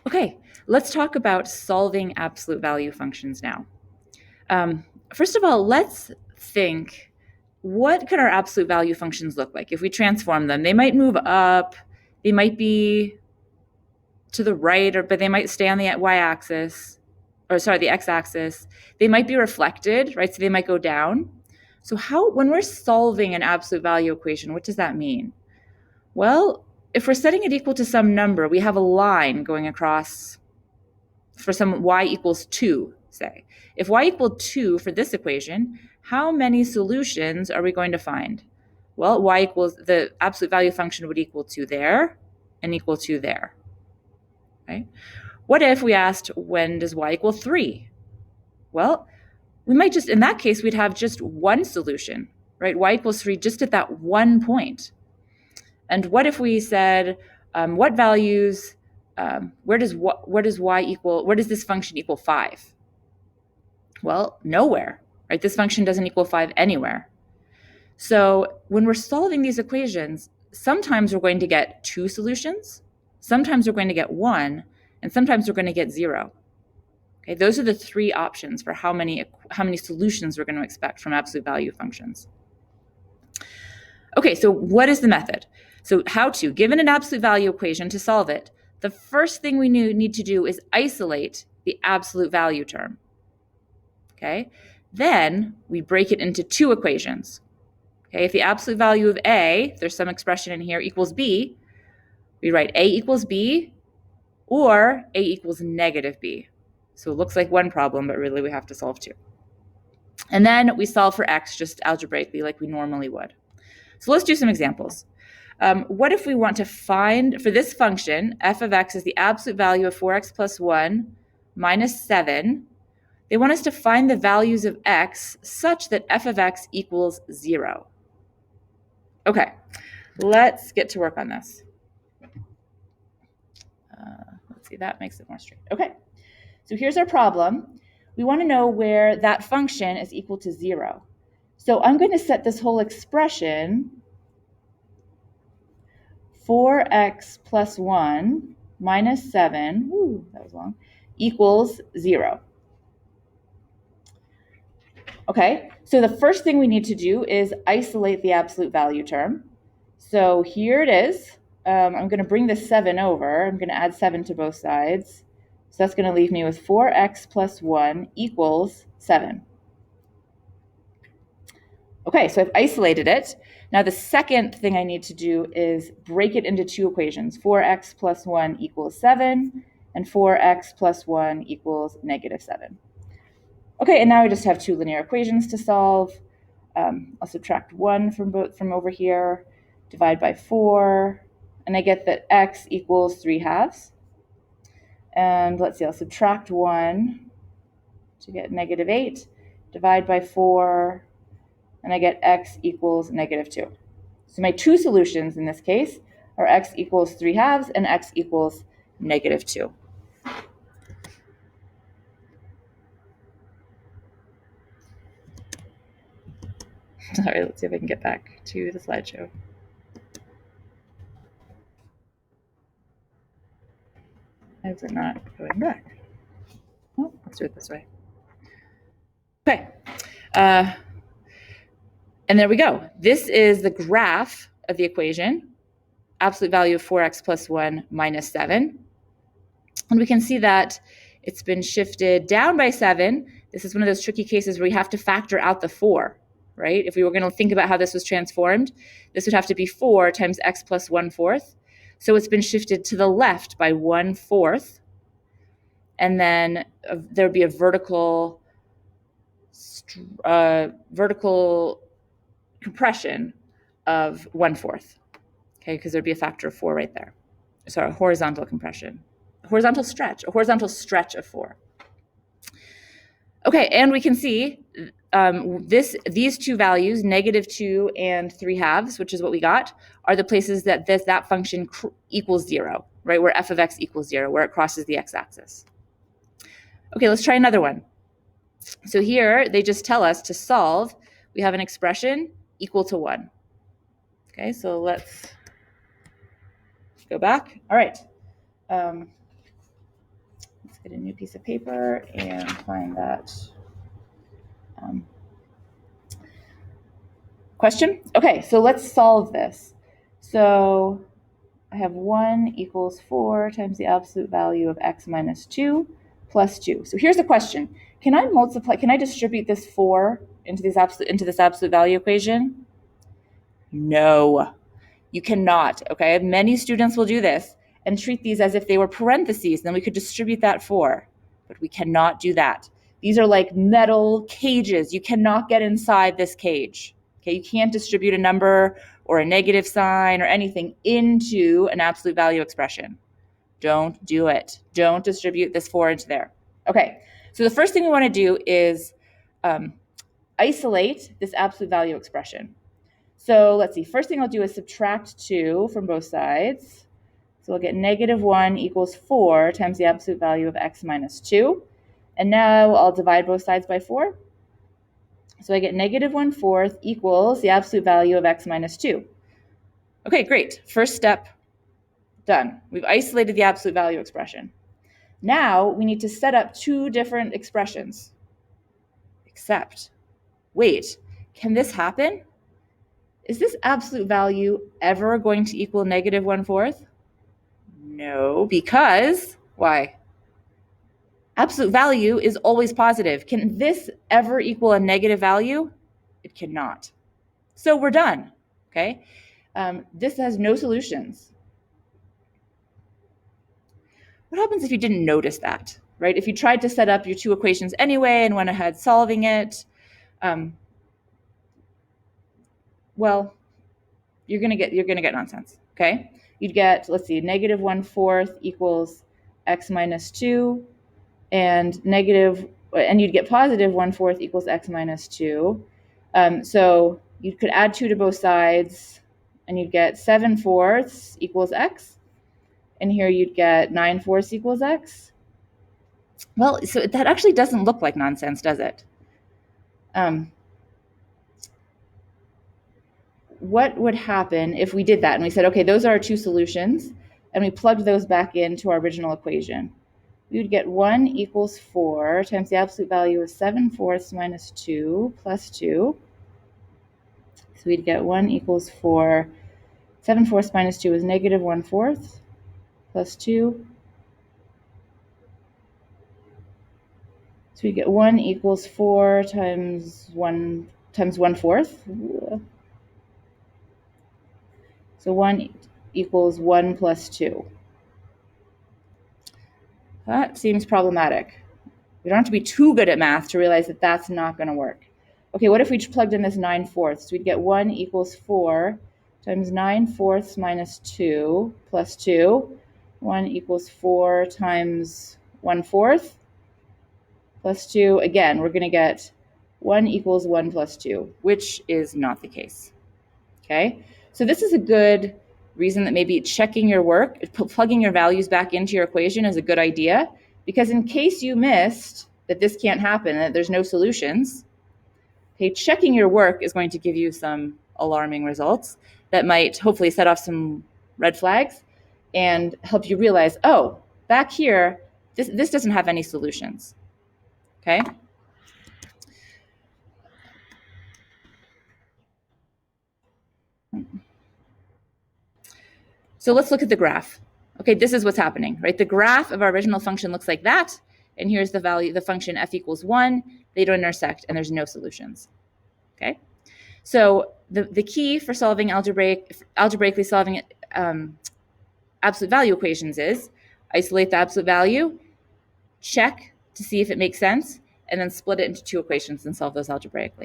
Okay, let's talk about solving absolute value functions now. First of all, let's think, what could our absolute value functions look like if we transform them? They might move up, they might be to the right, but they might stay on the y-axis, the x-axis. They might be reflected, right? So they might go down. So when we're solving an absolute value equation, what does that mean? Well, if we're setting it equal to some number, we have a line going across for some y equals 2, say. If y equaled 2 for this equation, how many solutions are we going to find? Well, the absolute value function would equal to there and equal to there. Right? What if we asked, when does y equal 3? Well, we might in that case, we'd have just one solution, right? Y equals 3 just at that one point. And what if we said, what values, where does this function equal 5? Well, nowhere, right? This function doesn't equal 5 anywhere. So when we're solving these equations, sometimes we're going to get 2 solutions, sometimes we're going to get 1, and sometimes we're going to get 0. Okay, those are the 3 options for how many solutions we're going to expect from absolute value functions. Okay, so what is the method? So given an absolute value equation, to solve it, the first thing we need to do is isolate the absolute value term. Okay, then we break it into 2 equations. Okay, if the absolute value of A, there's some expression in here, equals B, we write A equals B, or A equals negative B. So it looks like one problem, but really we have to solve 2. And then we solve for x just algebraically like we normally would. So let's do some examples. What if we want to find, for this function, f of x is the absolute value of 4x plus 1 minus 7. They want us to find the values of x such that f of x equals 0. Okay, let's get to work on this. Let's see, that makes it more straight. Okay, so here's our problem. We want to know where that function is equal to 0. So I'm going to set this whole expression 4x plus 1 minus 7, that was long, equals 0. Okay, so the first thing we need to do is isolate the absolute value term. So here it is. I'm going to bring the 7 over. I'm going to add 7 to both sides. So that's going to leave me with 4x plus 1 equals 7. Okay, so I've isolated it. Now the second thing I need to do is break it into 2 equations. 4x plus 1 equals 7, and 4x plus 1 equals negative 7. Okay, and now I just have 2 linear equations to solve. I'll subtract 1 from over here, divide by 4, and I get that x equals 3/2. And let's see, I'll subtract 1 to get negative 8, divide by 4, and I get x equals negative 2. So my 2 solutions in this case are x equals 3/2 and x equals negative 2. All right, let's see if I can get back to the slideshow. Why is it not going back? Oh, let's do it this way. Okay. And there we go. This is the graph of the equation, absolute value of 4x plus 1 minus 7. And we can see that it's been shifted down by 7. This is one of those tricky cases where you have to factor out the 4, right? If we were going to think about how this was transformed, this would have to be 4 times x plus 1/4. So it's been shifted to the left by 1/4. And then there would be a vertical compression of 1/4, okay, because there'd be a factor of 4 right there. Sorry, horizontal compression, a horizontal stretch of 4. Okay, and we can see these 2 values, negative 2 and 3/2, which is what we got, are the places that that function equals 0, right, where f of x equals 0, where it crosses the x-axis. Okay, let's try another one. So here, they just tell us to solve, we have an expression equal to 1. Okay, so let's go back. All right. get a new piece of paper and find that question. Okay, so let's solve this. So I have 1 equals 4 times the absolute value of x minus 2 plus 2. So here's the question. Can I distribute this 4 into this absolute value equation? No, you cannot, okay? Many students will do this and treat these as if they were parentheses, then we could distribute that 4, but we cannot do that. These are like metal cages. You cannot get inside this cage, okay? You can't distribute a number or a negative sign or anything into an absolute value expression. Don't do it. Don't distribute this 4 into there. Okay, so the first thing we want to do is isolate this absolute value expression. So let's see, first thing I'll do is subtract 2 from both sides. So I'll get negative 1 equals 4 times the absolute value of x minus 2. And now I'll divide both sides by 4. So I get negative 1/4 equals the absolute value of x minus 2. Okay, great. First step done. We've isolated the absolute value expression. Now we need to set up 2 different expressions. Except, wait, can this happen? Is this absolute value ever going to equal negative 1/4? No, because, why? Absolute value is always positive. Can this ever equal a negative value? It cannot. So we're done, okay? This has no solutions. What happens if you didn't notice that, right? If you tried to set up your 2 equations anyway and went ahead solving it, well, you're gonna get nonsense, okay? You'd get, let's see, negative 1/4 equals x minus 2, and you'd get positive 1/4 equals x minus 2. So you could add 2 to both sides, and you'd get 7/4 equals x. And here you'd get 9/4 equals x. Well, so that actually doesn't look like nonsense, does it? What would happen if we did that and we said, okay, those are our 2 solutions, and we plugged those back into our original equation? We would get 1 equals 4 times the absolute value of 7/4 minus 2 plus 2. So we'd get 1 equals 4. 7/4 minus 2 is negative 1/4 plus 2. So we get 1 equals 4 times 1/4. So 1 equals 1 plus 2. That seems problematic. We don't have to be too good at math to realize that that's not going to work. Okay, what if we just plugged in this 9/4? So we'd get 1 equals 4 times 9/4 minus 2 plus 2. 1 equals 4 times 1/4 plus 2. Again, we're going to get 1 equals 1 plus 2, which is not the case. Okay, so this is a good reason that maybe checking your work, plugging your values back into your equation is a good idea, because in case you missed that this can't happen, that there's no solutions, okay, checking your work is going to give you some alarming results that might hopefully set off some red flags and help you realize, oh, back here, this doesn't have any solutions, okay? So let's look at the graph. Okay, this is what's happening, right? The graph of our original function looks like that, and here's the value, the function f equals 1. They don't intersect, and there's no solutions, okay? So the key for solving algebraically solving absolute value equations is isolate the absolute value, check to see if it makes sense, and then split it into 2 equations and solve those algebraically.